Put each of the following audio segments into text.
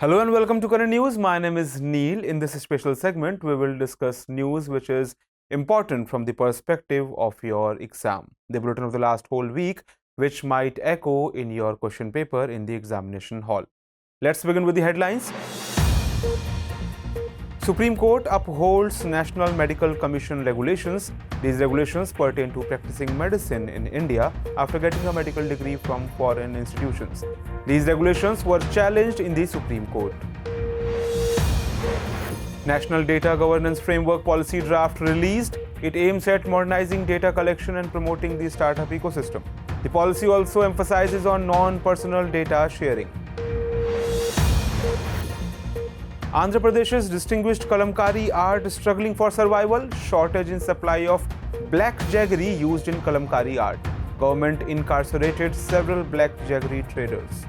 Hello and welcome to Current News. My name is Neel. In this special segment, we will discuss news which is important from the perspective of your exam. The bulletin of the last whole week, which might echo in your question paper in the examination hall. Let's begin with the headlines. Supreme Court upholds National Medical Commission regulations. These regulations pertain to practicing medicine in India after getting a medical degree from foreign institutions. These regulations were challenged in the Supreme Court. National Data Governance Framework Policy Draft released. It aims at modernizing data collection and promoting the startup ecosystem. The policy also emphasizes on non-personal data sharing. Andhra Pradesh's distinguished Kalamkari art struggling for survival. Shortage in supply of black jaggery used in Kalamkari art. Government incarcerated several black jaggery traders.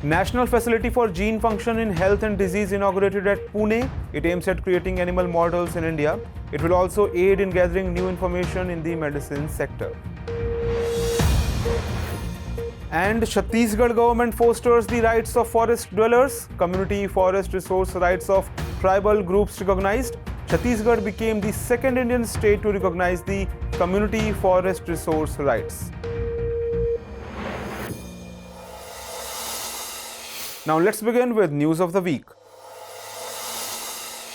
National Facility for Gene Function in Health and Disease inaugurated at Pune. It aims at creating animal models in India. It will also aid in gathering new information in the medicine sector. And Chhattisgarh government fosters the rights of forest dwellers. Community forest resource rights of tribal groups recognized. Chhattisgarh became the second Indian state to recognize the community forest resource rights. Now let's begin with news of the week.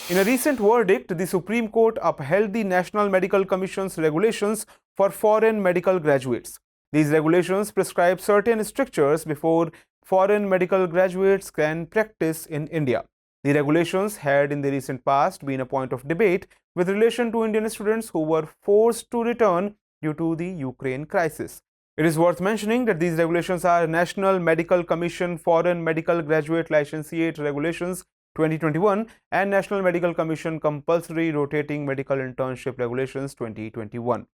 In a recent verdict, the Supreme Court upheld the National Medical Commission's regulations for foreign medical graduates. These regulations prescribe certain strictures before foreign medical graduates can practice in India. The regulations had in the recent past been a point of debate with relation to Indian students who were forced to return due to the Ukraine crisis. It is worth mentioning that these regulations are National Medical Commission Foreign Medical Graduate Licentiate Regulations 2021 and National Medical Commission Compulsory Rotating Medical Internship Regulations 2021.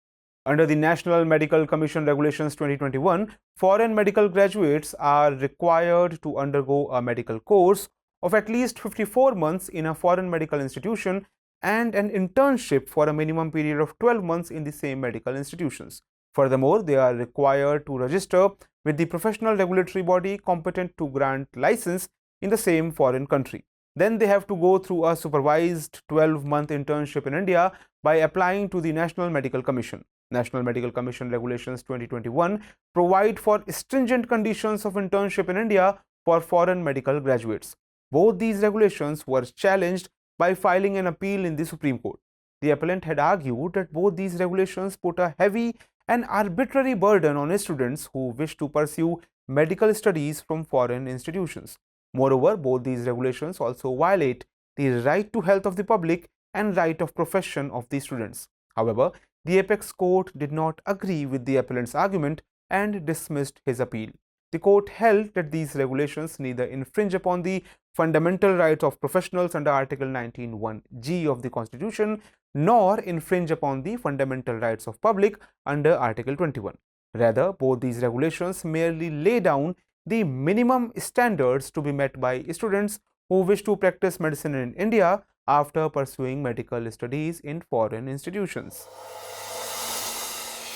Under the National Medical Commission Regulations 2021, foreign medical graduates are required to undergo a medical course of at least 54 months in a foreign medical institution and an internship for a minimum period of 12 months in the same medical institutions. Furthermore, they are required to register with the professional regulatory body competent to grant license in the same foreign country. Then they have to go through a supervised 12-month internship in India by applying to the National Medical Commission. National Medical Commission Regulations 2021 provide for stringent conditions of internship in India for foreign medical graduates. Both these regulations were challenged by filing an appeal in the Supreme Court. The appellant had argued that both these regulations put a heavy and arbitrary burden on students who wish to pursue medical studies from foreign institutions. Moreover, both these regulations also violate the right to health of the public and right of profession of the students. However, the apex court did not agree with the appellant's argument and dismissed his appeal. The court held that these regulations neither infringe upon the fundamental rights of professionals under Article 19(1)(g) of the Constitution nor infringe upon the fundamental rights of public under Article 21. Rather, both these regulations merely lay down the minimum standards to be met by students who wish to practice medicine in India after pursuing medical studies in foreign institutions.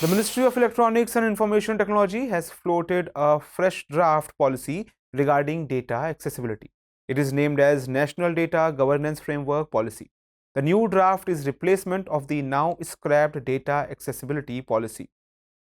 The Ministry of Electronics and Information Technology has floated a fresh draft policy regarding data accessibility. It is named as National Data Governance Framework Policy. The new draft is replacement of the now scrapped Data Accessibility Policy.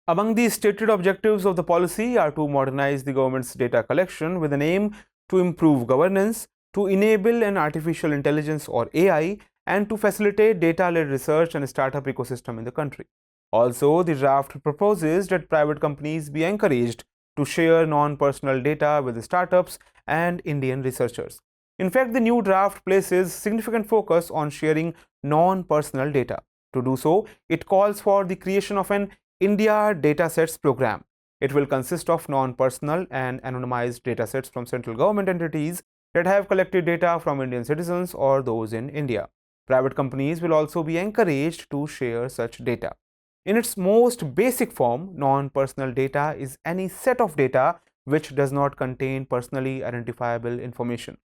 Among the stated objectives of the policy are to modernize the government's data collection with an aim to improve governance, to enable an artificial intelligence or AI, and to facilitate data-led research and startup ecosystem in the country. Also, the draft proposes that private companies be encouraged to share non-personal data with startups and Indian researchers. In fact, the new draft places significant focus on sharing non-personal data. To do so, it calls for the creation of an India Datasets program. It will consist of non-personal and anonymized datasets from central government entities that have collected data from Indian citizens or those in India. Private companies will also be encouraged to share such data. In its most basic form, non-personal data is any set of data which does not contain personally identifiable information.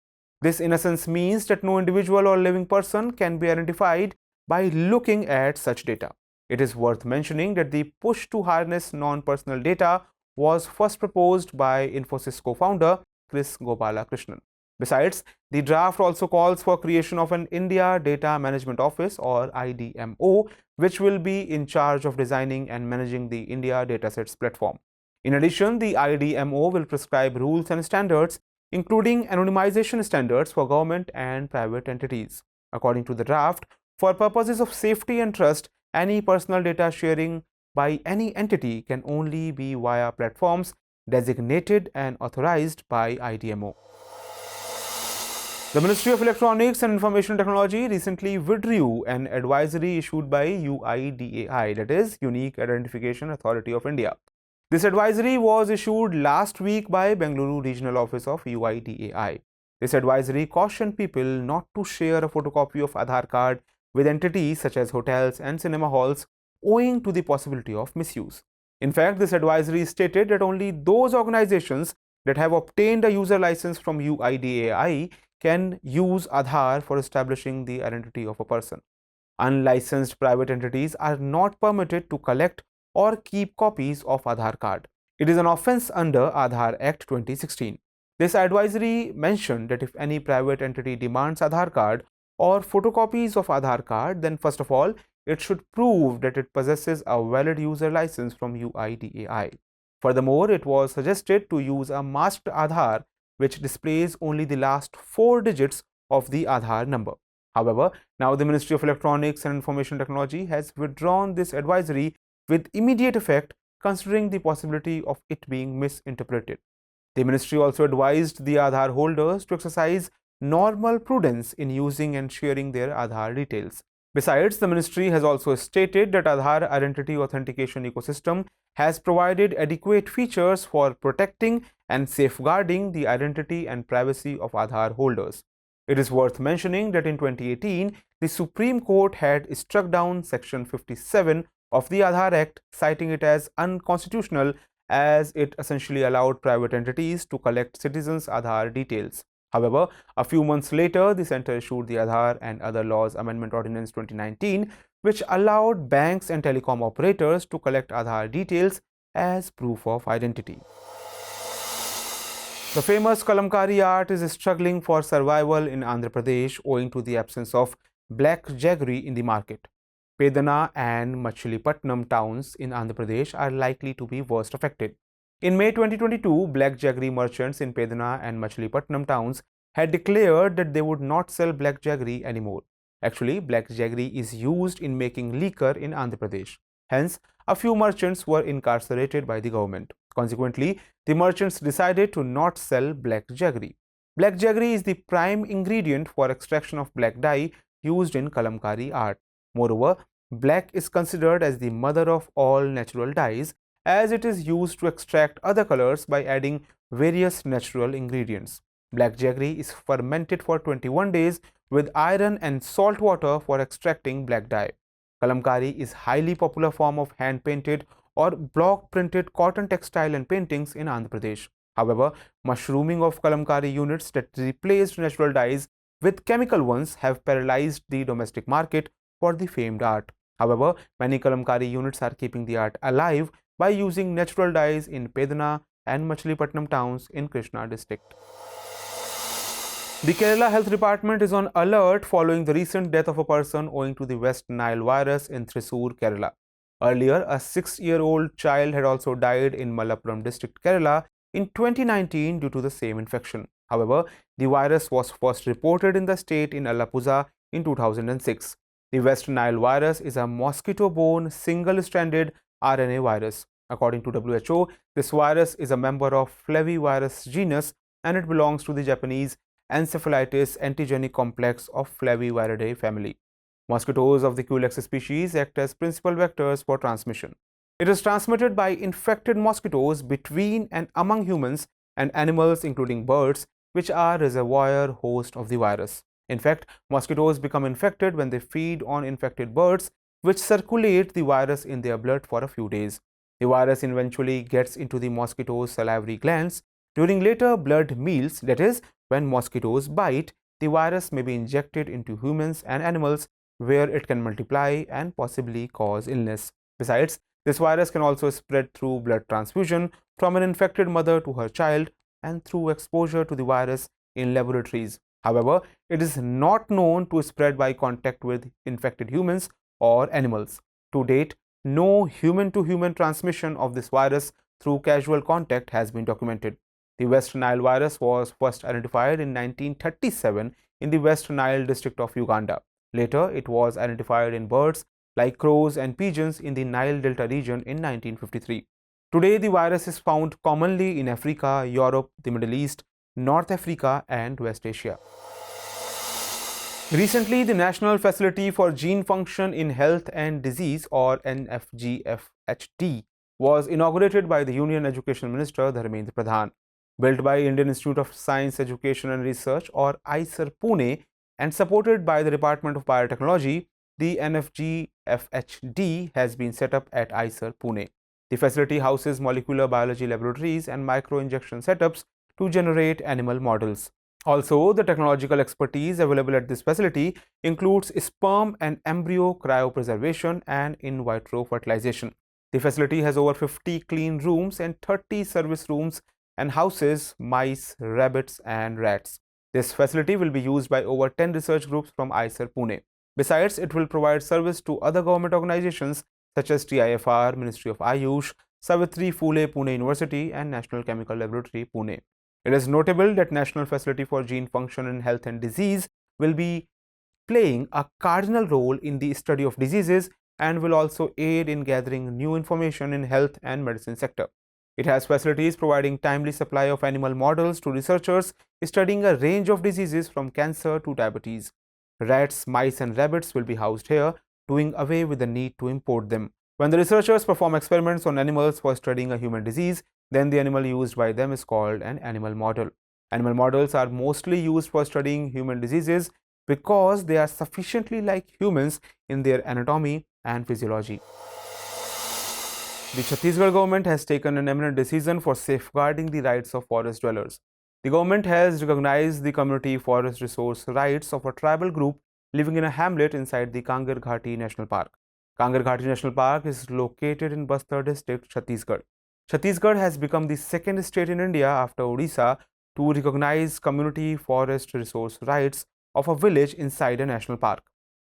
This in essence means that no individual or living person can be identified by looking at such data. It is worth mentioning that the push to harness non-personal data was first proposed by Infosys co-founder Chris Gopalakrishnan. Besides, the draft also calls for creation of an India Data Management Office or IDMO, which will be in charge of designing and managing the India Datasets platform. In addition, the IDMO will prescribe rules and standards, including anonymization standards for government and private entities. According to the draft, for purposes of safety and trust, any personal data sharing by any entity can only be via platforms designated and authorized by IDMO. The Ministry of Electronics and Information Technology recently withdrew an advisory issued by UIDAI, that is, Unique Identification Authority of India. This advisory was issued last week by Bengaluru Regional Office of UIDAI. This advisory cautioned people not to share a photocopy of Aadhaar Card with entities such as hotels and cinema halls, owing to the possibility of misuse. In fact, this advisory stated that only those organizations that have obtained a user license from UIDAI can use Aadhaar for establishing the identity of a person. Unlicensed private entities are not permitted to collect or keep copies of Aadhaar Card. It is an offence under Aadhaar Act 2016. This advisory mentioned that if any private entity demands Aadhaar Card or photocopies of Aadhaar Card, then first of all, it should prove that it possesses a valid user license from UIDAI. Furthermore, it was suggested to use a masked Aadhaar which displays only the last 4 digits of the Aadhaar number. However, now the Ministry of Electronics and Information Technology has withdrawn this advisory with immediate effect, considering the possibility of it being misinterpreted. The ministry also advised the Aadhaar holders to exercise normal prudence in using and sharing their Aadhaar details. Besides, the ministry has also stated that Aadhaar identity authentication ecosystem has provided adequate features for protecting and safeguarding the identity and privacy of Aadhaar holders. It is worth mentioning that in 2018, the Supreme Court had struck down Section 57 of the Aadhaar Act, citing it as unconstitutional as it essentially allowed private entities to collect citizens' Aadhaar details. However, a few months later, the centre issued the Aadhaar and Other Laws Amendment Ordinance 2019, which allowed banks and telecom operators to collect Aadhaar details as proof of identity. The famous Kalamkari art is struggling for survival in Andhra Pradesh owing to the absence of black jaggery in the market. Pedana and Machilipatnam towns in Andhra Pradesh are likely to be worst affected. In May 2022, black jaggery merchants in Pedana and Machilipatnam towns had declared that they would not sell black jaggery anymore. Actually, black jaggery is used in making liquor in Andhra Pradesh. Hence, a few merchants were incarcerated by the government. Consequently, the merchants decided to not sell black jaggery. Black jaggery is the prime ingredient for extraction of black dye used in Kalamkari art. Moreover, black is considered as the mother of all natural dyes, as it is used to extract other colors by adding various natural ingredients. Black jaggery is fermented for 21 days with iron and salt water for extracting black dye. Kalamkari is a highly popular form of hand-painted or block-printed cotton textile and paintings in Andhra Pradesh. However, mushrooming of Kalamkari units that replaced natural dyes with chemical ones have paralyzed the domestic market for the famed art. However, many Kalamkari units are keeping the art alive by using natural dyes in Pedana and Machilipatnam towns in Krishna district. The Kerala Health Department is on alert following the recent death of a person owing to the West Nile virus in Thrissur, Kerala. Earlier, a 6-year-old child had also died in Malappuram district, Kerala in 2019 due to the same infection. However, the virus was first reported in the state in Alappuzha in 2006. The West Nile virus is a mosquito-borne single-stranded RNA virus. According to WHO, this virus is a member of Flavivirus genus and it belongs to the Japanese encephalitis antigenic complex of Flaviviridae family. Mosquitoes of the Culex species act as principal vectors for transmission. It is transmitted by infected mosquitoes between and among humans and animals including birds, which are reservoir hosts of the virus. In fact, mosquitoes become infected when they feed on infected birds, which circulate the virus in their blood for a few days. The virus eventually gets into the mosquitoes' salivary glands. During later blood meals, that is, when mosquitoes bite, the virus may be injected into humans and animals where it can multiply and possibly cause illness. Besides, this virus can also spread through blood transfusion from an infected mother to her child and through exposure to the virus in laboratories. However, it is not known to spread by contact with infected humans or animals. To date, no human-to-human transmission of this virus through casual contact has been documented. The West Nile virus was first identified in 1937 in the West Nile district of Uganda. Later, it was identified in birds like crows and pigeons in the Nile Delta region in 1953. Today, the virus is found commonly in Africa, Europe, the Middle East, North Africa, and West Asia. Recently, the National Facility for Gene Function in Health and Disease, or NFGFHD, was inaugurated by the Union Education Minister Dharmendra Pradhan. Built by Indian Institute of Science, Education and Research, or IISER Pune, and supported by the Department of Biotechnology, the NFGFHD has been set up at IISER Pune. The facility houses molecular biology laboratories and micro-injection setups to generate animal models. Also, the technological expertise available at this facility includes sperm and embryo cryopreservation and in vitro fertilization. The facility has over 50 clean rooms and 30 service rooms and houses mice, rabbits, and rats. This facility will be used by over 10 research groups from IISER Pune. Besides, it will provide service to other government organizations such as TIFR, Ministry of Ayush, Savitri Phule Pune University, and National Chemical Laboratory, Pune. It is notable that National Facility for Gene Function in Health and Disease will be playing a cardinal role in the study of diseases and will also aid in gathering new information in health and medicine sector. It has facilities providing timely supply of animal models to researchers studying a range of diseases from cancer to diabetes. Rats, mice, and rabbits will be housed here, doing away with the need to import them. When the researchers perform experiments on animals for studying a human disease, then the animal used by them is called an animal model. Animal models are mostly used for studying human diseases because they are sufficiently like humans in their anatomy and physiology. The Chhattisgarh government has taken an eminent decision for safeguarding the rights of forest dwellers. The government has recognized the community forest resource rights of a tribal group living in a hamlet inside the Kangar Ghati National Park. Kangar Ghati National Park is located in Bastar district, Chhattisgarh. Chhattisgarh has become the second state in India after Odisha to recognize community forest resource rights of a village inside a national park.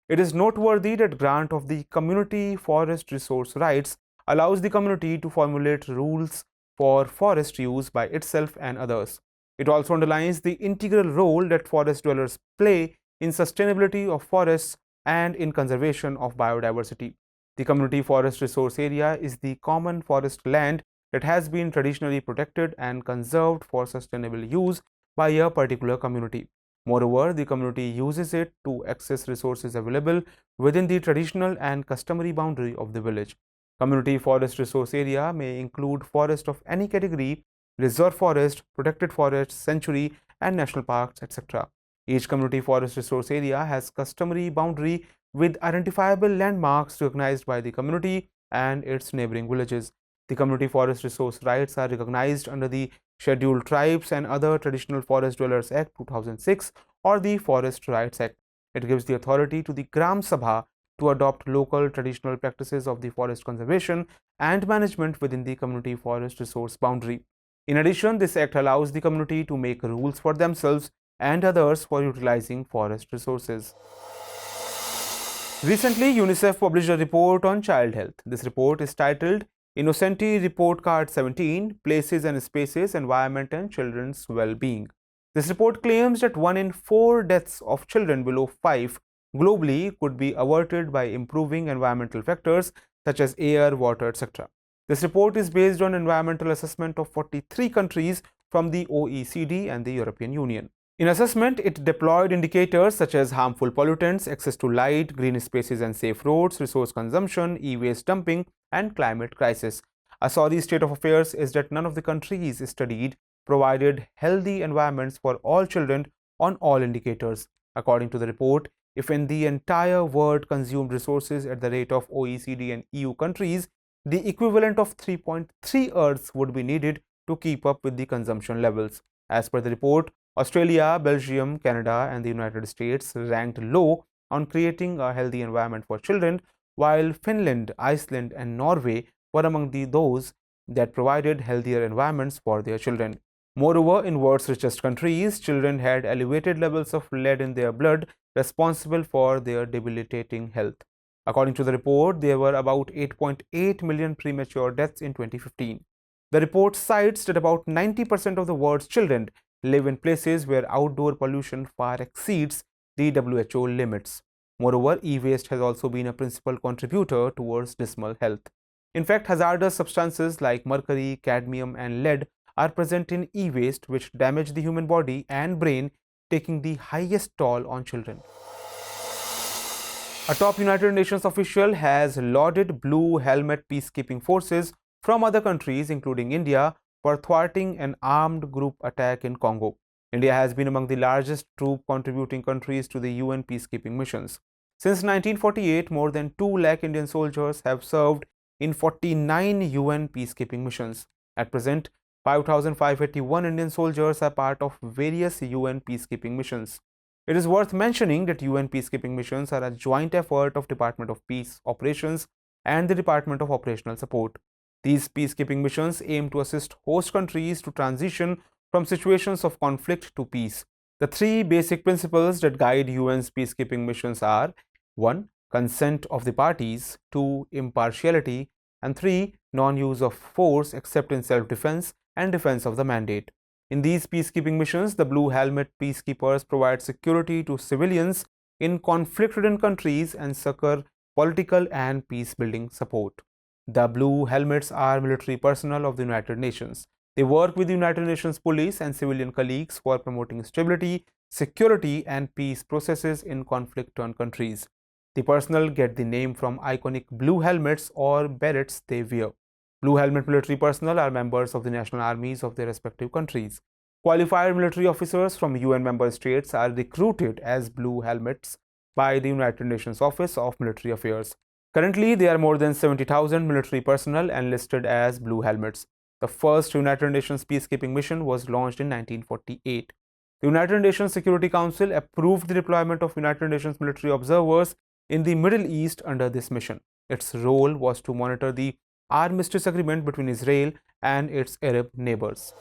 It is noteworthy that grant of the community forest resource rights allows the community to formulate rules for forest use by itself and others. It also underlines the integral role that forest dwellers play in sustainability of forests and in conservation of biodiversity. The community forest resource area is the common forest land that has been traditionally protected and conserved for sustainable use by a particular community. Moreover, the community uses it to access resources available within the traditional and customary boundary of the village. Community forest resource area may include forest of any category, reserve forest, protected forest, sanctuary, and national parks, etc. Each community forest resource area has customary boundary with identifiable landmarks recognized by the community and its neighboring villages. The community forest resource rights are recognized under the Scheduled Tribes and Other Traditional Forest Dwellers Act 2006 or the Forest Rights Act. It gives the authority to the Gram Sabha to adopt local traditional practices of the forest conservation and management within the community forest resource boundary. In addition, this act allows the community to make rules for themselves and others for utilizing forest resources. Recently, UNICEF published a report on child health. This report is titled Innocenti Report Card 17, Places and Spaces, Environment and Children's Well-Being. This report claims that 1 in 4 deaths of children below 5 globally could be averted by improving environmental factors such as air, water, etc. This report is based on environmental assessment of 43 countries from the OECD and the European Union. In assessment, it deployed indicators such as harmful pollutants, access to light, green spaces and safe roads, resource consumption, e-waste dumping, and climate crisis. A sorry state of affairs is that none of the countries studied provided healthy environments for all children on all indicators. According to the report, if in the entire world consumed resources at the rate of OECD and EU countries, the equivalent of 3.3 Earths would be needed to keep up with the consumption levels. As per the report, Australia, Belgium, Canada, and the United States ranked low on creating a healthy environment for children, while Finland, Iceland, and Norway were among those that provided healthier environments for their children. Moreover, in world's richest countries, children had elevated levels of lead in their blood, responsible for their debilitating health. According to the report, there were about 8.8 million premature deaths in 2015. The report cites that about 90% of the world's children live in places where outdoor pollution far exceeds the WHO limits. Moreover, e-waste has also been a principal contributor towards dismal health. In fact, hazardous substances like mercury, cadmium, and lead are present in e-waste, which damage the human body and brain, taking the highest toll on children. A top United Nations official has lauded Blue Helmet peacekeeping forces from other countries, including India, for thwarting an armed group attack in Congo. India has been among the largest troop contributing countries to the UN peacekeeping missions. Since 1948, more than 2 lakh Indian soldiers have served in 49 UN peacekeeping missions. At present, 5,581 Indian soldiers are part of various UN peacekeeping missions. It is worth mentioning that UN peacekeeping missions are a joint effort of Department of Peace Operations and the Department of Operational Support. These peacekeeping missions aim to assist host countries to transition from situations of conflict to peace. The 3 basic principles that guide UN's peacekeeping missions are: 1. Consent of the parties, 2. Impartiality, and 3. Non-use of force except in self-defense and defense of the mandate. In these peacekeeping missions, the Blue Helmet peacekeepers provide security to civilians in conflict-ridden countries and succor political and peace-building support. The Blue Helmets are military personnel of the United Nations. They work with the United Nations police and civilian colleagues for promoting stability, security, and peace processes in conflict-torn countries. The personnel get the name from iconic blue helmets or berets they wear. Blue helmet military personnel are members of the national armies of their respective countries. Qualified military officers from UN member states are recruited as blue helmets by the United Nations Office of Military Affairs. Currently, there are more than 70,000 military personnel enlisted as blue helmets. The first United Nations peacekeeping mission was launched in 1948. The United Nations Security Council approved the deployment of United Nations military observers in the Middle East under this mission. Its role was to monitor the armistice agreement between Israel and its Arab neighbors.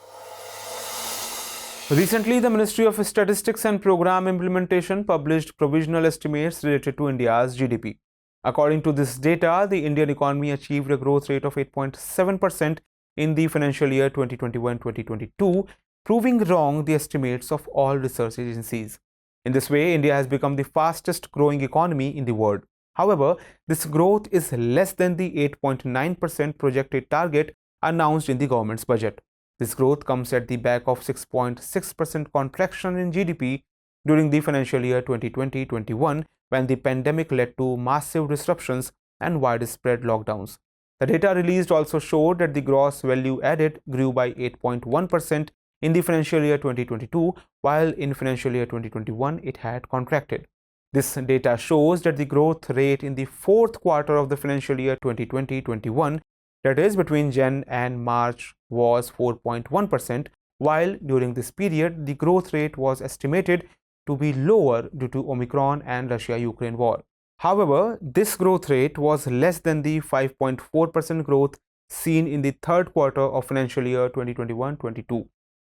Recently, the Ministry of Statistics and Program Implementation published provisional estimates related to India's GDP. According to this data, the Indian economy achieved a growth rate of 8.7% in the financial year 2021-2022, proving wrong the estimates of all research agencies. In this way, India has become the fastest growing economy in the world. However, this growth is less than the 8.9% projected target announced in the government's budget. This growth comes at the back of 6.6% contraction in GDP during the financial year 2020-21, when the pandemic led to massive disruptions and widespread lockdowns. The data released also showed that the gross value added grew by 8.1% in the financial year 2022, while in financial year 2021 it had contracted. This data shows that the growth rate in the fourth quarter of the financial year 2020-21, that is between Jan and March, was 4.1%, while during this period the growth rate was estimated to be lower due to Omicron and Russia-Ukraine war. However, this growth rate was less than the 5.4% growth seen in the third quarter of financial year 2021-22.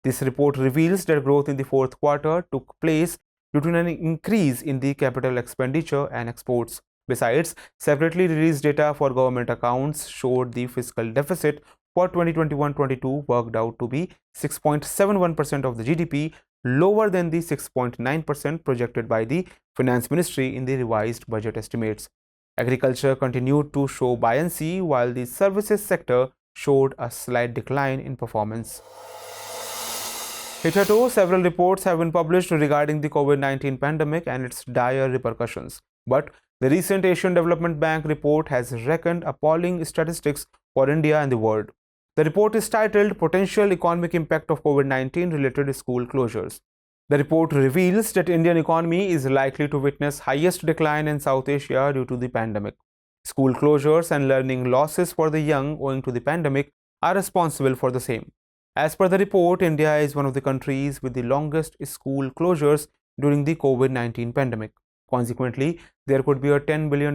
This report reveals that growth in the fourth quarter took place due to an increase in the capital expenditure and exports. Besides, separately released data for government accounts showed the fiscal deficit for 2021-22 worked out to be 6.71% of the GDP, lower than the 6.9% projected by the Finance Ministry in the revised budget estimates. Agriculture continued to show buoyancy, while the services sector showed a slight decline in performance. Hitherto, several reports have been published regarding the COVID-19 pandemic and its dire repercussions. But the recent Asian Development Bank report has reckoned appalling statistics for India and the world. The report is titled Potential Economic Impact of COVID-19 Related School Closures. The report reveals that Indian economy is likely to witness highest decline in South Asia due to the pandemic. School closures and learning losses for the young owing to the pandemic are responsible for the same. As per the report, India is one of the countries with the longest school closures during the COVID-19 pandemic. Consequently, there could be a $10 billion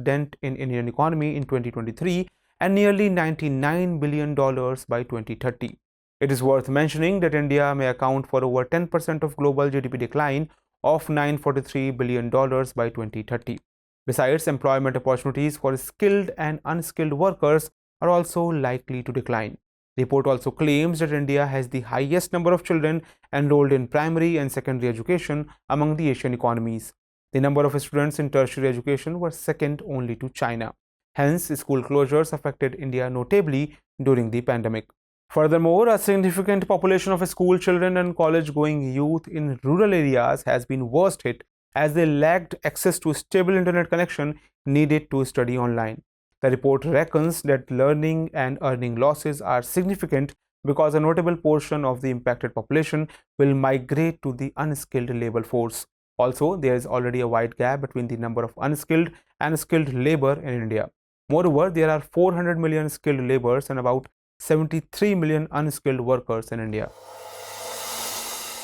dent in Indian economy in 2023 and nearly $99 billion by 2030. It is worth mentioning that India may account for over 10% of global GDP decline of $943 billion by 2030. Besides, employment opportunities for skilled and unskilled workers are also likely to decline. The report also claims that India has the highest number of children enrolled in primary and secondary education among the Asian economies. The number of students in tertiary education was second only to China. Hence, school closures affected India notably during the pandemic. Furthermore, a significant population of school children and college-going youth in rural areas has been worst hit as they lacked access to stable internet connection needed to study online. The report reckons that learning and earning losses are significant because a notable portion of the impacted population will migrate to the unskilled labor force. Also, there is already a wide gap between the number of unskilled and skilled labor in India. Moreover, there are 400 million skilled laborers and about 73 million unskilled workers in India.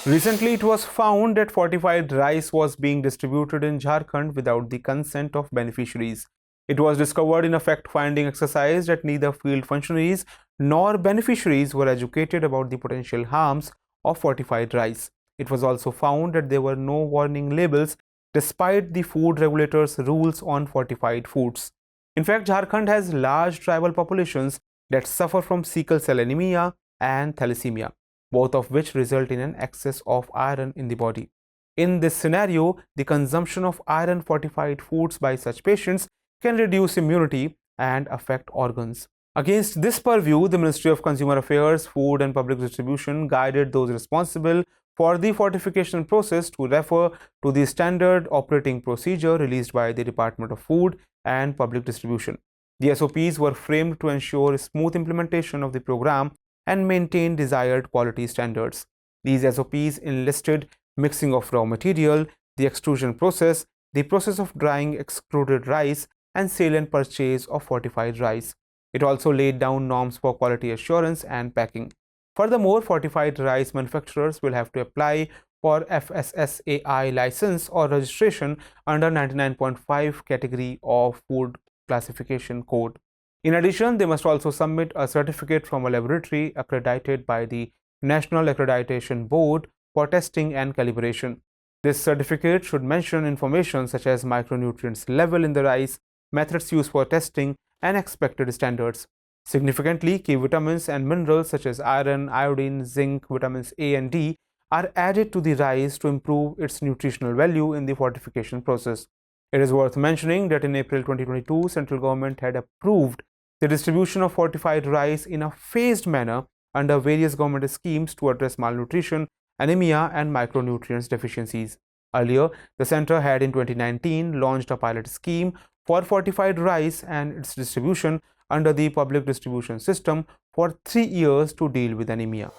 Recently, it was found that fortified rice was being distributed in Jharkhand without the consent of beneficiaries. It was discovered in a fact-finding exercise that neither field functionaries nor beneficiaries were educated about the potential harms of fortified rice. It was also found that there were no warning labels despite the food regulators' rules on fortified foods. In fact, Jharkhand has large tribal populations that suffer from sickle cell anemia and thalassemia, both of which result in an excess of iron in the body. In this scenario, the consumption of iron-fortified foods by such patients can reduce immunity and affect organs. Against this purview, the Ministry of Consumer Affairs, Food and Public Distribution guided those responsible for the fortification process to refer to the standard operating procedure released by the Department of Food and Public Distribution. The SOPs were framed to ensure smooth implementation of the program and maintain desired quality standards. These SOPs enlisted mixing of raw material, the extrusion process, the process of drying extruded rice, and sale and purchase of fortified rice. It also laid down norms for quality assurance and packing. Furthermore, fortified rice manufacturers will have to apply for FSSAI license or registration under 99.5 category of Food Classification Code. In addition, they must also submit a certificate from a laboratory accredited by the National Accreditation Board for testing and calibration. This certificate should mention information such as micronutrients level in the rice, methods used for testing, and expected standards. Significantly, key vitamins and minerals such as iron, iodine, zinc, vitamins A and D are added to the rice to improve its nutritional value in the fortification process. It is worth mentioning that in April 2022, central government had approved the distribution of fortified rice in a phased manner under various government schemes to address malnutrition, anemia, and micronutrients deficiencies. Earlier, the center had in 2019 launched a pilot scheme for fortified rice and its distribution under the public distribution system for 3 years to deal with anemia.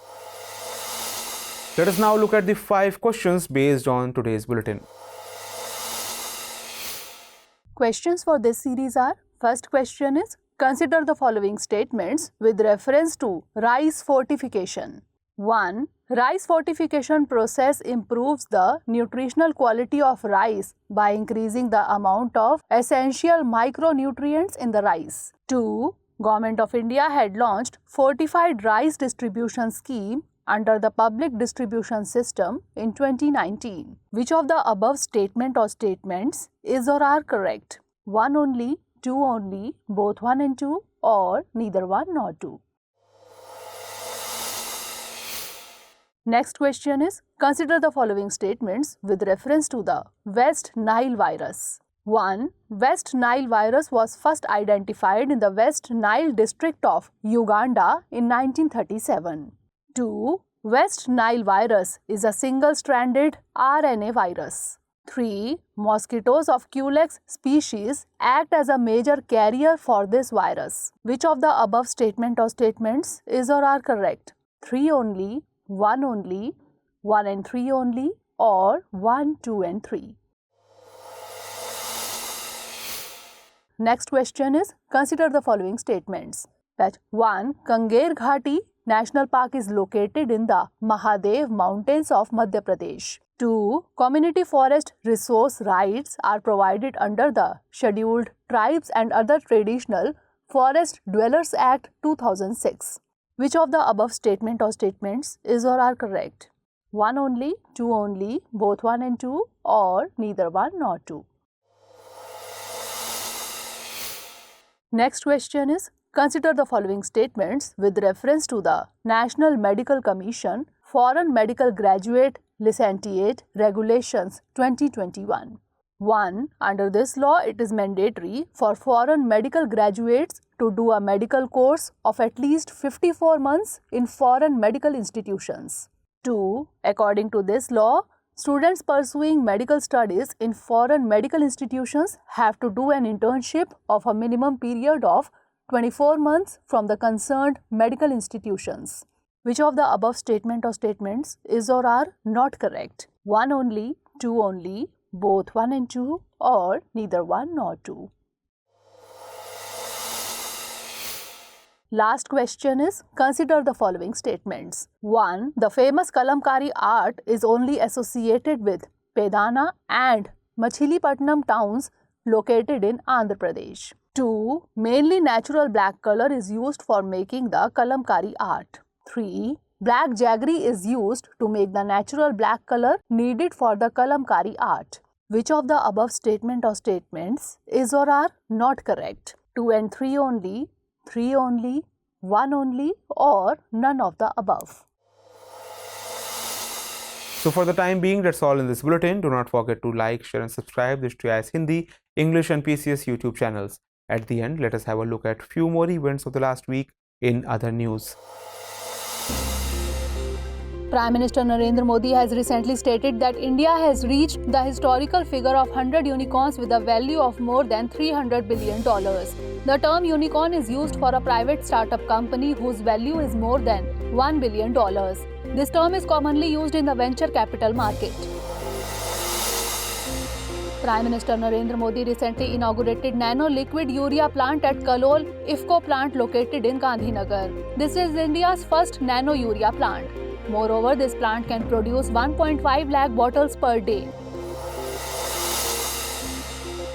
Let us now look at the 5 questions based on today's bulletin. Questions for this series are: first question is, consider the following statements with reference to rice fortification. 1. Rice fortification process improves the nutritional quality of rice by increasing the amount of essential micronutrients in the rice. 2. Government of India had launched Fortified Rice Distribution Scheme under the public distribution system in 2019. Which of the above statement or statements is or are correct? 1 only, 2 only, both 1 and 2, or neither 1 nor 2? Next question is, consider the following statements with reference to the West Nile virus. 1. West Nile virus was first identified in the West Nile district of Uganda in 1937. 2. West Nile virus is a single-stranded RNA virus. 3. Mosquitoes of Culex species act as a major carrier for this virus. Which of the above statement or statements is or are correct? 3 only, 1 only, 1 and 3 only, or 1, 2 and 3? Next question is, consider the following statements. That 1. Kangair Ghati National Park is located in the Mahadev Mountains of Madhya Pradesh. 2. Community forest resource rights are provided under the Scheduled Tribes and Other Traditional Forest Dwellers Act 2006. Which of the above statement or statements is or are correct? 1 only, 2 only, both 1 and 2, or neither 1 nor 2? Next question is, consider the following statements with reference to the National Medical Commission Foreign Medical Graduate Licentiate Regulations 2021. 1. Under this law, it is mandatory for foreign medical graduates to do a medical course of at least 54 months in foreign medical institutions. 2. According to this law, students pursuing medical studies in foreign medical institutions have to do an internship of a minimum period of 24 months from the concerned medical institutions. Which of the above statement or statements is or are not correct? 1 only, 2 only, both 1 and 2, or neither 1 nor 2? Last question is, consider the following statements. 1. The famous Kalamkari art is only associated with Pedana and Machilipatnam towns located in Andhra Pradesh. 2. Mainly natural black color is used for making the Kalamkari art. 3. Black jaggery is used to make the natural black color needed for the Kalamkari art. Which of the above statement or statements is or are not correct? 2 and 3 only, 3 only, 1 only, or none of the above? So for the time being, that's all in this bulletin. Do not forget to like, share and subscribe this to UI's Hindi, English and PCS YouTube channels. At the end, let us have a look at few more events of the last week in other news. Prime Minister Narendra Modi has recently stated that India has reached the historical figure of 100 unicorns with a value of more than $300 billion. The term unicorn is used for a private startup company whose value is more than $1 billion. This term is commonly used in the venture capital market. Prime Minister Narendra Modi recently inaugurated nano liquid urea plant at Kalol IFCO plant located in Gandhinagar. This is India's first nano urea plant. Moreover, this plant can produce 1.5 lakh bottles per day.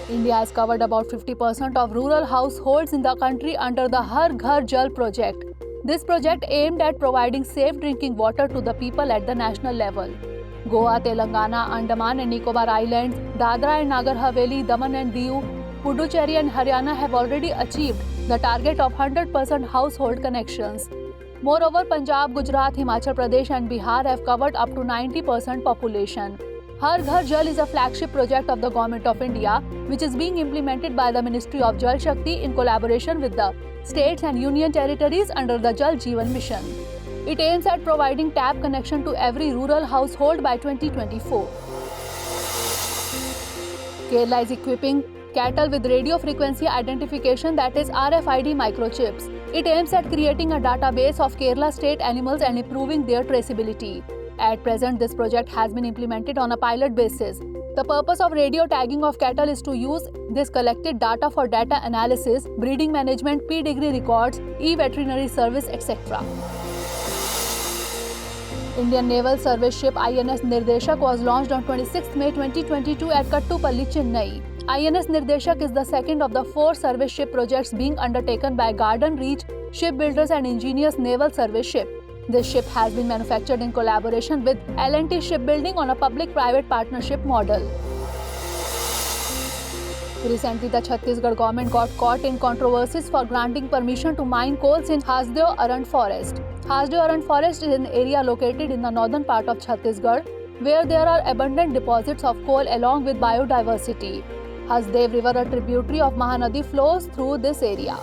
India has covered about 50% of rural households in the country under the Har Ghar Jal project. This project aimed at providing safe drinking water to the people at the national level. Goa, Telangana, Andaman and Nicobar Islands, Dadra and Nagar Haveli, Daman and Diu, Puducherry and Haryana have already achieved the target of 100% household connections. Moreover, Punjab, Gujarat, Himachal Pradesh and Bihar have covered up to 90% population. Har Ghar Jal is a flagship project of the Government of India, which is being implemented by the Ministry of Jal Shakti in collaboration with the states and union territories under the Jal Jeevan Mission. It aims at providing tap connection to every rural household by 2024. Kerala is equipping cattle with radio frequency identification, that is RFID microchips. It aims at creating a database of Kerala state animals and improving their traceability. At present, this project has been implemented on a pilot basis. The purpose of radio tagging of cattle is to use this collected data for data analysis, breeding management, pedigree records, e-veterinary service, etc. Indian Naval Service ship INS Nirdeshak was launched on 26 May 2022 at Kattupalli, Chennai. INS Nirdeshak is the second of the 4 service ship projects being undertaken by Garden Reach Shipbuilders and Engineers Naval Service ship. This ship has been manufactured in collaboration with L&T Shipbuilding on a public-private partnership model. Recently, the Chhattisgarh government got caught in controversies for granting permission to mine coals in Hasdeo Arant Forest. Hasdeo Arant Forest is an area located in the northern part of Chhattisgarh, where there are abundant deposits of coal along with biodiversity. Hasdev River, a tributary of Mahanadi, flows through this area.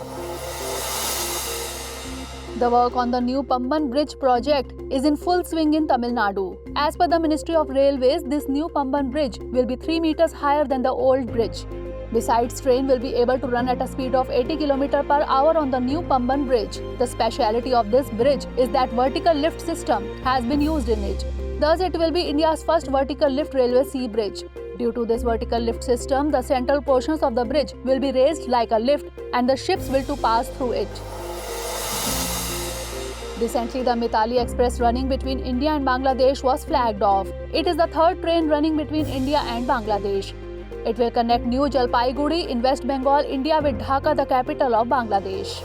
The work on the new Pamban Bridge project is in full swing in Tamil Nadu. As per the Ministry of Railways, this new Pamban Bridge will be 3 meters higher than the old bridge. Besides, train will be able to run at a speed of 80 km per hour on the new Pamban Bridge. The speciality of this bridge is that vertical lift system has been used in it. Thus, it will be India's first vertical lift railway sea bridge. Due to this vertical lift system, the central portions of the bridge will be raised like a lift and the ships will to pass through it. Recently, the MeitY Express running between India and Bangladesh was flagged off. It is the third train running between India and Bangladesh. It will connect New Jalpaiguri in West Bengal, India with Dhaka, the capital of Bangladesh.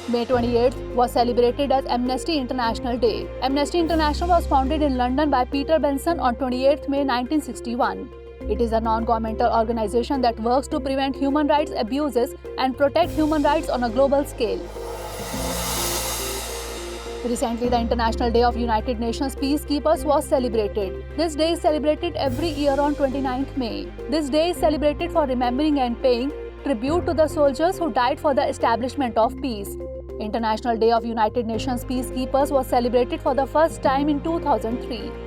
May 28th was celebrated as Amnesty International Day. Amnesty International was founded in London by Peter Benson on 28th May 1961. It is a non-governmental organization that works to prevent human rights abuses and protect human rights on a global scale. Recently, the International Day of United Nations Peacekeepers was celebrated. This day is celebrated every year on 29th May. This day is celebrated for remembering and paying tribute to the soldiers who died for the establishment of peace. International Day of United Nations Peacekeepers was celebrated for the first time in 2003.